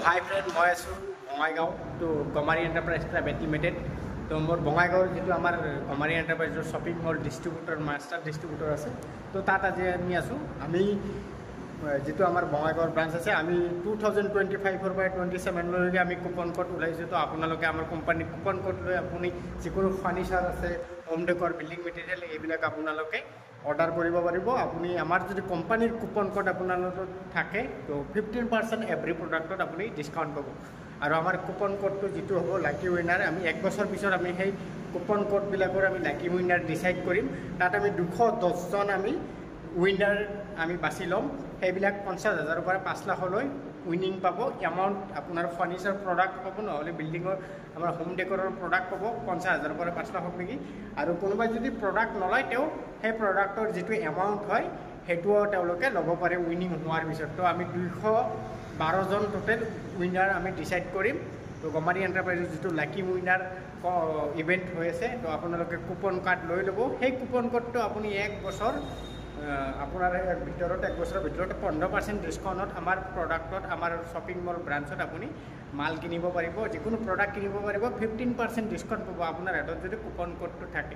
হাই friend, মই আছোঁ বঙাইগাঁও তো গমাৰি এণ্টাৰপ্ৰাইজ প্ৰাইভেট লিমিটেড। তো মোৰ বঙাইগাঁৱৰ যিটো আমাৰ গমাৰি এণ্টাৰপ্ৰাইজৰ shopping mall distributor master distributor আছে, তো তাত আজি আমি আছোঁ। আমি যিটো আমাৰ বঙাইগাঁৱৰ ব্ৰাঞ্চ আছে, আমি 2025 পৰা 27লৈকে আমি কুপন কোড ওলাইছোঁ। তো আপোনালোকে আমাৰ কোম্পানীৰ কুপন কোড লৈ আপুনি যিকোনো ফাৰ্নিচাৰ আছে, হোম ডেকৰ, বিল্ডিং মেটেৰিয়েল এইবিলাক আপোনালোকে অৰ্ডাৰ কৰিব পাৰিব। আপুনি আমাৰ যদি কোম্পানীৰ কুপন কোড আপোনালোকৰ থাকে, তো 15% এভৰি প্ৰডাক্টত আপুনি ডিছকাউণ্ট পাব। আৰু আমাৰ কুপন কোডটো যিটো হ'ব লাকি উইনাৰ, আমি 1 বছৰ পিছত আমি সেই কুপন কোডবিলাকৰ আমি লাকি উইনাৰ ডিচাইড কৰিম। তাত আমি 210জন আমি উইনাৰ আমি বাছি ল'ম। সেইবিলাক 50,000ৰ পৰা 5 লাখলৈ উইনিং পাব। এমাউণ্ট আপোনাৰ ফাৰ্নিচাৰ প্ৰডাক্ট পাব, নহ'লে বিল্ডিঙৰ আমাৰ হোম ডেকৰৰ প্ৰডাক্ট পাব 50,000ৰ পৰা 5 লাখক নেকি। আৰু কোনোবাই যদি প্ৰডাক্ট নলয়, তেওঁ সেই প্ৰডাক্টৰ যিটো এমাউণ্ট হয় সেইটোও তেওঁলোকে ল'ব পাৰে উইনিং হোৱাৰ পিছত। তো আমি 212জন টোটেল উইনাৰ আমি ডিচাইড কৰিম। তো গমাৰি এণ্টাৰপ্ৰাইজৰ যিটো লাকি উইনাৰ ইভেণ্ট হৈ আছে, তো আপোনালোকে কুপন কাৰ্ড লৈ ল'ব। সেই কুপন কোডটো আপুনি 1 বছৰ আপোনাৰ ভিতৰত 1 বছৰৰ ভিতৰত 15% ডিছকাউণ্টত আমাৰ প্ৰডাক্টত, আমাৰ শ্বপিং মল ব্ৰাঞ্চত আপুনি মাল কিনিব পাৰিব। যিকোনো প্ৰডাক্ট কিনিব পাৰিব, 15% ডিছকাউণ্ট পাব আপোনাৰ হাতত যদি কুপন কোডটো থাকে।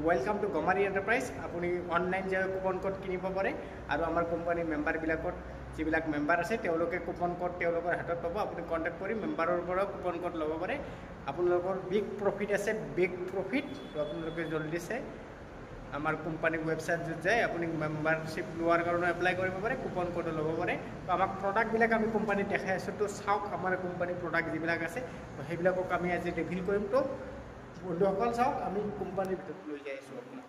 ৱেলকাম টু গমাৰি এণ্টাৰপ্ৰাইজ। আপুনি অনলাইন যে কুপন কোড কিনিব পাৰে, আৰু আমাৰ কোম্পানীৰ মেম্বাৰবিলাকত যিবিলাক মেম্বাৰ আছে তেওঁলোকে কুপন কোড তেওঁলোকৰ হাতত পাব। আপুনি কণ্টেক্ট কৰি মেম্বাৰৰ পৰাও কুপন কোড ল'ব পাৰে। আপোনালোকৰ বিগ প্ৰফিট আছে, বিগ প্ৰফিট। তো আপোনালোকে জল্দিছে আমাৰ কোম্পানীৰ ৱেবছাইটত যায় আপুনি মেম্বাৰশ্বিপ লোৱাৰ কাৰণে এপ্লাই কৰিব পাৰে, কুপন কোডো ল'ব পাৰে। তো আমাক প্ৰডাক্টবিলাক আমি কোম্পানীত দেখাই আছোঁ। তো চাওক আমাৰ কোম্পানীৰ প্ৰডাক্ট যিবিলাক আছে, তো সেইবিলাকক আমি আজি ৰিভিল কৰিম। তো বন্ধুসকল চাওক, আমি কোম্পানীৰ ভিতৰত লৈ যাই আছোঁ আপোনাক।